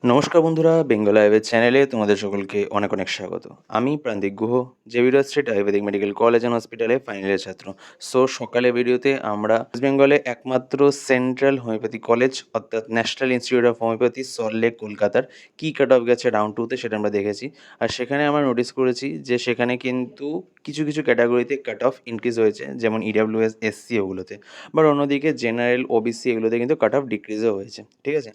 নমস্কার বন্ধুরা, বেঙ্গল আয়ুর্বেদ চ্যানেলে তোমাদের সকলকে অনেক অনেক স্বাগত। আমি Prantik Guha, Xavier street ayurvedic medical college and হসপিটালে ফাইনাল ইয়ার ছাত্র। সো সকালে ভিডিওতে আমরা ওয়েস্ট বেঙ্গলে একমাত্র সেন্ট্রাল হোমিওপ্যাথি কলেজ অর্থাৎ national institute of homeopathy Salt Lake কলকাতার কী কাট অফ গেছে রাউন্ড টুতে সেটা আমরা দেখেছি। আর সেখানে আমরা নোটিস করেছি যে সেখানে কিন্তু কিছু কিছু ক্যাটাগরিতে কাট অফ ইনক্রিজ হয়েছে, যেমন ইডাব্লিউএস, এসসি ওগুলোতে। বাট অন্যদিকে জেনারেল, ওবিসি এগুলোতে কিন্তু কাট অফ ডিক্রিজও হয়েছে। ঠিক আছে,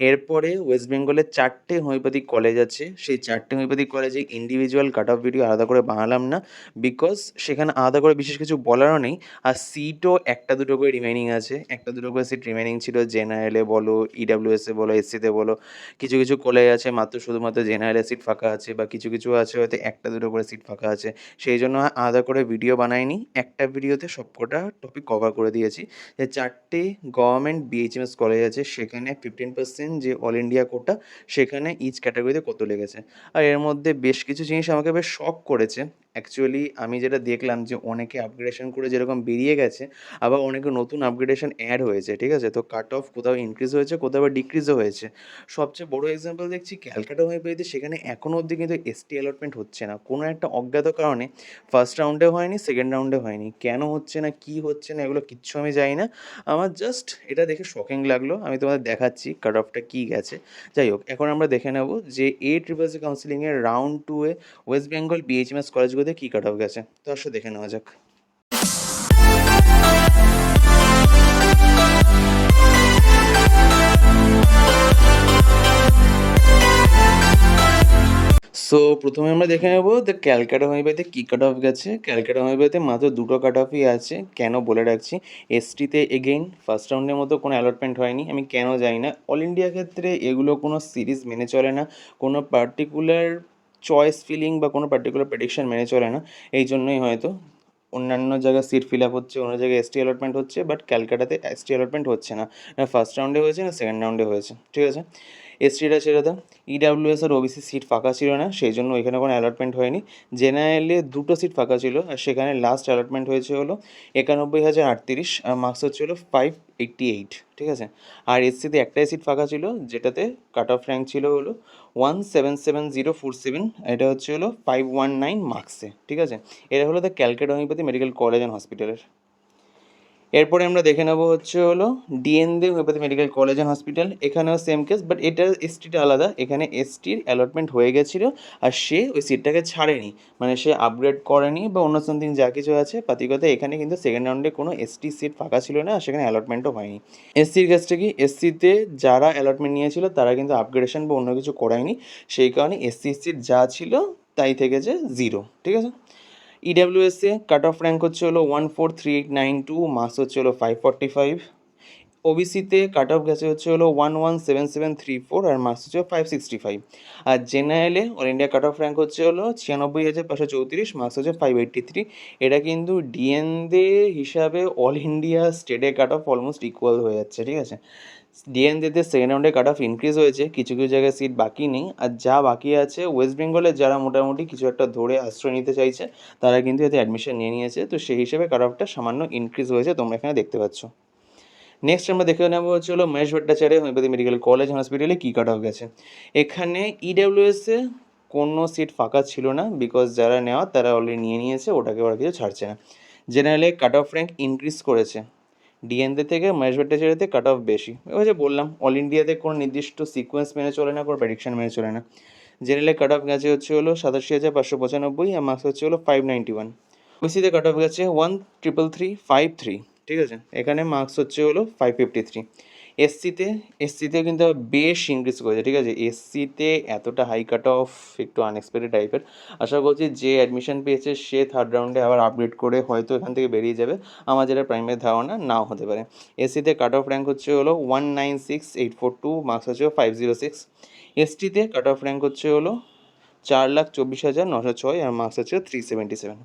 এরপরে ওয়েস্ট বেঙ্গলের 4টে হোমিওপ্যাথিক কলেজ আছে। সেই 4টে হোমিওপ্যাথিক কলেজে ইন্ডিভিজুয়াল কাট অফ ভিডিও আলাদা করে বানালাম না, বিকজ সেখানে আলাদা করে বিশেষ কিছু বলারও নেই। আর সিটও একটা দুটো করে রিমেনিং আছে, একটা দুটো করে সিট রিমেনিং ছিল জেনারেলে বলো, ইডাব্লিউএসে বলো, এসসিতে বলো। কিছু কিছু কলেজ আছে মাত্র শুধুমাত্র জেনারেলের সিট ফাঁকা আছে, বা কিছু কিছু আছে হয়তো একটা দুটো করে সিট ফাঁকা আছে। সেই জন্য আলাদা করে ভিডিও বানাইনি, একটা ভিডিওতে সবকটা টপিক কভার করে দিয়েছি। যে 4টে গভর্নমেন্ট বিএইচএমএস কলেজ আছে, সেখানে 15% যে অল ইন্ডিয়া কোটা, সেখানে ইচ ক্যাটাগরিতে কত লেগেছে। আর এর মধ্যে বেশ কিছু জিনিস আমাকে বেশ শক করেছে। অ্যাকচুয়ালি আমি যেটা দেখলাম যে অনেকে আপগ্রেডেশন করে যেরকম বেরিয়ে গেছে, আবার অনেকে নতুন আপগ্রেডেশন অ্যাড হয়েছে। ঠিক আছে, তো কাট অফ কোথাও ইনক্রিজ হয়েছে, কোথাও আবার ডিক্রিজও হয়েছে। সবচেয়ে বড় এক্সাম্পল দেখছি ক্যালকাটা হোমিওপ্যাথিতে, সেখানে এখনও অবধি কিন্তু এসটি অ্যালটমেন্ট হচ্ছে না কোনো একটা অজ্ঞাত কারণে। ফার্স্ট রাউন্ডে হয়নি, সেকেন্ড রাউন্ডে হয়নি, কেন হচ্ছে না, কী হচ্ছে না, এগুলো কিচ্ছু আমি জানি না। আমার জাস্ট এটা দেখে শকিং লাগলো। আমি তোমাদের দেখাচ্ছি কাট অফটা কী গেছে। যাই হোক, এখন আমরা দেখে নেব যে ACCC কাউন্সিলিংয়ের রাউন্ড টুয়ে ওয়েস্ট বেঙ্গল বিএইচএমএস কলেজগুলোতে কী কাট অফ গেছে। তো আসলে দেখে নেওয়া যাক। সো প্রথমে আমরা দেখে নেব দ্য ক্যালকাটা হোমিওপ্যাথিতে কী কাট অফ গেছে। ক্যালকাটা হোমিওপ্যাথিতে মাত্র দুটো কাট অফই আছে। কেন বলে রাখছি, এসটিতে এগেইন ফার্স্ট রাউন্ডের মতো কোনো অ্যালটমেন্ট হয়নি, আমি কেন জানি না। অল ইন্ডিয়া ক্ষেত্রে এগুলো কোনো সিরিজ মেনে চলে না, কোনো পার্টিকুলার চয়েস ফিলিং বা কোনো পার্টিকুলার প্রেডিকশন মেনে চলে না। এই জন্যই হয়তো অন্যান্য জায়গায় সিট ফিল আপ হচ্ছে, অন্য জায়গায় এসটি অ্যালটমেন্ট হচ্ছে, বাট ক্যালকাটাতে এসটি অ্যালটমেন্ট হচ্ছে না। না ফার্স্ট রাউন্ডে হয়েছে, না সেকেন্ড রাউন্ডে হয়েছে। ঠিক আছে, এসটিটা ছেড়ে দাও। ইডাব্লিউএস আর ওবিসি সিট ফাঁকা ছিল না, সেই জন্য এখানে কোনো অ্যালটমেন্ট হয়নি। জেনারেলে দুটো সিট ফাঁকা ছিল, আর সেখানে লাস্ট অ্যালটমেন্ট হয়েছে হলো 91,038, আর মার্কস হচ্ছে হলো 588। ঠিক আছে, আর এসসিতে একটাই সিট ফাঁকা ছিল, যেটাতে কাট অফ র্যাঙ্ক ছিল হলো 177047, এটা হচ্ছে হলো 519 মার্কসে। ঠিক আছে, এটা হলো the Calcutta homeopathy medical college and হসপিটালের। এরপরে আমরা দেখে নেবো হচ্ছে হলো ডিএনদে homeopathy medical college and hospital. এখানেও সেম কেস, বাট এটা এসটিটা আলাদা। এখানে এসটির অ্যালটমেন্ট হয়ে গেছিলো, আর সে ওই সিটটাকে ছাড়েনি, মানে সে আপগ্রেড করেনি বা অন্য সামথিং যা কিছু আছে পাতিকতা। এখানে কিন্তু সেকেন্ড রাউন্ডে কোনো এসটি সিট ফাঁকা ছিল না, আর সেখানে অ্যালটমেন্টও হয়নি। এসসির কাছটা কি, এসসিতে যারা অ্যালটমেন্ট নিয়েছিল তারা কিন্তু আপগ্রেডেশন বা অন্য কিছু করায়নি, সেই কারণে এসসি সিট যা ছিল তাই থেকেছে 0। ঠিক আছে, ইডাব্লিউএসে কাট অফ র্যাঙ্ক হচ্ছে হলো 143892, মার্কস হচ্ছে হলো 545। ওবিসিতে কাট অফ গেছে হচ্ছে হলো 117734, আর মার্কস হচ্ছে 565। আর জেনারেলে all India cut off rank হচ্ছে হলো 96,534, মার্কস হচ্ছে 583। এটা কিন্তু ডিএনদে হিসাবে অল ইন্ডিয়া স্টেটে কাট অফ অলমোস্ট ইকুয়াল হয়ে যাচ্ছে। ঠিক আছে, ডিএনদেতে সেকেন্ড রাউন্ডে কাট অফ ইনক্রিজ হয়েছে, কিছু কিছু জায়গায় সিট বাকি নেই। আর যা বাকি আছে, ওয়েস্ট বেঙ্গলের যারা মোটামুটি কিছু একটা ধরে আশ্রয় নিতে চাইছে, তারা কিন্তু এতে অ্যাডমিশন নিয়ে নিয়েছে। তো সেই হিসেবে কাট অফটা সামান্য ইনক্রিজ হয়েছে, তোমরা এখানে দেখতে পাচ্ছ। নেক্সট আমরা দেখে নেবো হচ্ছে হলো Mahesh Bhattacharya homeopathy medical college হসপিটালে কী কাট অফ গেছে। এখানে ইডাব্লিউএসে কোনো সিট ফাঁকা ছিল না, বিকজ যারা নেওয়া তারা অলরেডি নিয়ে নিয়েছে, ওটাকে ওরা কিছু ছাড়ছে না। জেনারেলে কাট অফ র্যাঙ্ক ইনক্রিজ করেছে, ডিএনতে থেকে মহেশ ভট্টাচার্যতে কাট অফ বেশি। এবার যে বললাম, অল ইন্ডিয়াতে কোনো নির্দিষ্ট সিকোয়েন্স মেনে চলে না, কোনো প্রেডিকশন মেনে চলে না। জেনারেলে কাট অফ গেছে হচ্ছে হলো 87,595, আর মার্কস হচ্ছে হলো 591। ওবিসিতে কাট অফ গেছে 1,33353। ঠিক আছে, এখানে মার্কস হচ্ছে হলো 553। এসসিতে কিন্তু বেশ ইনক্রিজ করেছে। ঠিক আছে, এসসিতে এতটা হাই কাট অফ একটু আনএক্সপেক্টেড টাইপের। আশা করছি যে অ্যাডমিশন পেয়েছে সে থার্ড রাউন্ডে আবার আপগ্রেড করে হয়তো এখান থেকে বেরিয়ে যাবে, আমার যেটা প্রাইমারি ধারণা নাও হতে পারে। এসসিতে কাট অফ র্যাঙ্ক হচ্ছে হলো 196,842, মার্কস হচ্ছে 506। এসটিতে কাট অফ র্যাঙ্ক হচ্ছে হলো 4,24,906, আর মার্কস হচ্ছে 377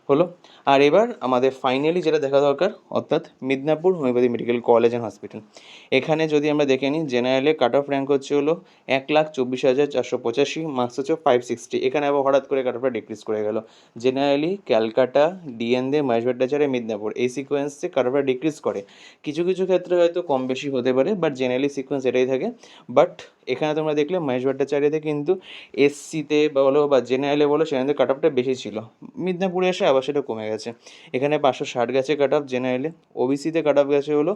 হলো। আর এবার আমাদের ফাইনালি যেটা দেখা দরকার, অর্থাৎ Midnapore homeopathy medical college and hospital. এখানে যদি আমরা দেখে নিই, জেনারেলে কাট অফ র্যাঙ্ক হচ্ছে হলো 1,24,485, মার্কস হচ্ছে 560। এখানে আবার হঠাৎ করে কাট অফটা ডিক্রিজ করে গেল। জেনারেলি ক্যালকাটা, ডিএনদে, মহেশ ভট্টাচার্য, মিদনাপুর এই সিকোয়েন্সে কাট অফটা ডিক্রিজ করে। কিছু কিছু ক্ষেত্রে হয়তো কম বেশি হতে পারে, বাট জেনারেলি সিকোয়েন্স এটাই থাকে। বাট এখানে তোমরা দেখলে মহেশ ভট্টাচার্যতে কিন্তু এসসিতে বলো বা জেনারেলে বলো সেখানে কাট অফটা বেশি ছিল, মিদনাপুরে এসে আবার সেটা কমে গেছে। এখানে 560 গেছে কাট অফ জেনারেলে, ওবিসিতে কাট অফ গেছে হলো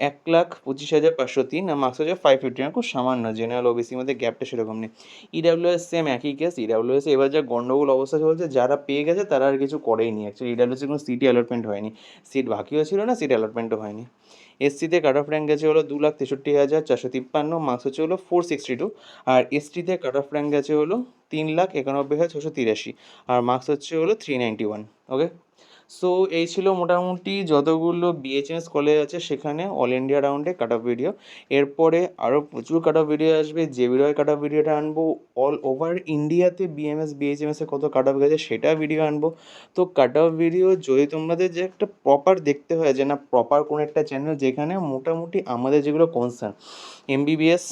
1,25,503 আর মার্কস হচ্ছে 550, খুব সামান্য, জেনারেল ওবিসির মধ্যে গ্যাপটা সেরকম নেই। ইডাব্লিউএস সেম একই কেস, ইডাব্লিউএস এবার যা গন্ডগোল অবস্থা চলছে, যারা পেয়ে গেছে তারা আর কিছু করেইনি, অ্যাকচুয়ালি ইডাব্লিউএস কোনো সিটি অ্যালটমেন্ট হয়নি, সিট বাকিও ছিল না, সিট অ্যালটমেন্টও হয়নি। এসসিতে কাট অফ র্যাঙ্ক গেছে হলো 2,63,453, মার্কস হচ্ছে হলো 462, আর এসটিতে কাট অফ র্যাঙ্ক গেছে হলো 3,91,683 আর মার্কস হচ্ছে হলো 391। ওকে, সো এই ছিল মোটামুটি যতগুলো বিএইচএমএস কলেজ আছে সেখানে অল ইন্ডিয়া রাউন্ডে কাট অফ ভিডিও। এরপরে আরও প্রচুর কাট অফ ভিডিও আসবে, জেবিরয় কাট অফ ভিডিওটা আনবো, অল ওভার ইন্ডিয়াতে বিএমএস বিএইচএমএসে কত কাট অফ গেছে সেটা ভিডিও আনবো। তো কাট অফ ভিডিও যদি তোমাদের যে একটা প্রপার দেখতে হয়, যে না প্রপার কোনো একটা চ্যানেল যেখানে মোটামুটি আমাদের যেগুলো কনসার্ন, এমবিবিএস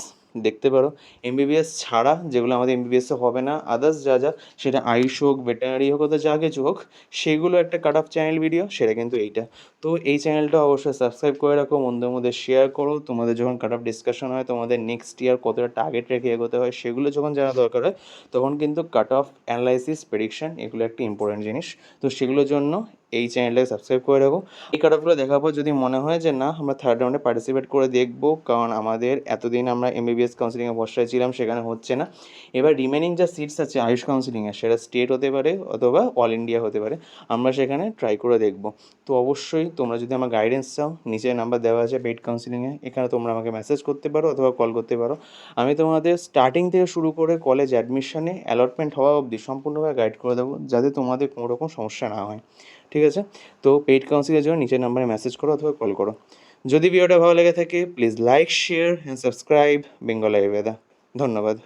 দেখতে পারো, এমবিবিএস ছাড়া যেগুলো আমাদের এমবিবিএসে হবে না, আদার্স যা যা, সেটা আয়ুষ হোক, ভেটেরিনারি হোক, অথবা যা কিছু হোক, সেগুলো একটা কাট অফ চ্যানেল ভিডিও, সেটা কিন্তু এইটা। তো এই চ্যানেলটা অবশ্যই সাবস্ক্রাইব করে রাখো, বন্ধুদের মধ্যে শেয়ার করো, তোমাদের যখন কাট অফ ডিসকাশন হয়, তোমাদের নেক্সট ইয়ার কতটা টার্গেট রেখে এগোতে হয় সেগুলো যখন জানা দরকার হয়, তখন কিন্তু কাট অফ অ্যানালাইসিস, প্রেডিকশন, এগুলো একটা ইম্পর্টেন্ট জিনিস। তো সেগুলোর জন্য এই চ্যানেলটাকে সাবস্ক্রাইব করে রাখো। এই কাট অফগুলো দেখার পর যদি মনে হয় যে না আমরা থার্ড রাউন্ডে পার্টিসিপেট করে দেখবো, কারণ আমাদের এতদিন আমরা এমবিবিএস কাউন্সিলিংয়ে বসায় ছিলাম, সেখানে হচ্ছে না, এবার রিমেনিং যা সিটস আছে আয়ুষ কাউন্সিলিংয়ে, সেটা স্টেট হতে পারে অথবা অল ইন্ডিয়া হতে পারে, আমরা সেখানে ট্রাই করে দেখবো। তো অবশ্যই তোমরা যদি আমার গাইডেন্স চাও, নিচে নাম্বার দেওয়া আছে পেইড কাউন্সিলিংয়ে, এখানে তোমরা আমাকে মেসেজ করতে পারো অথবা কল করতে পারো। আমি তোমাদের স্টার্টিং থেকে শুরু করে কলেজ অ্যাডমিশনে অ্যালটমেন্ট হওয়া অবধি সম্পূর্ণভাবে গাইড করে দেবো, যাতে তোমাদের কোনো রকম সমস্যা না হয়। ঠিক আছে, তো পেইড কাউন্সিলের জন্য নিচের নাম্বারে মেসেজ করো অথবা কল করো। যদি ভিডিওটা ভালো লেগে থাকে please like, share and subscribe Bengal Ayurveda. ধন্যবাদ।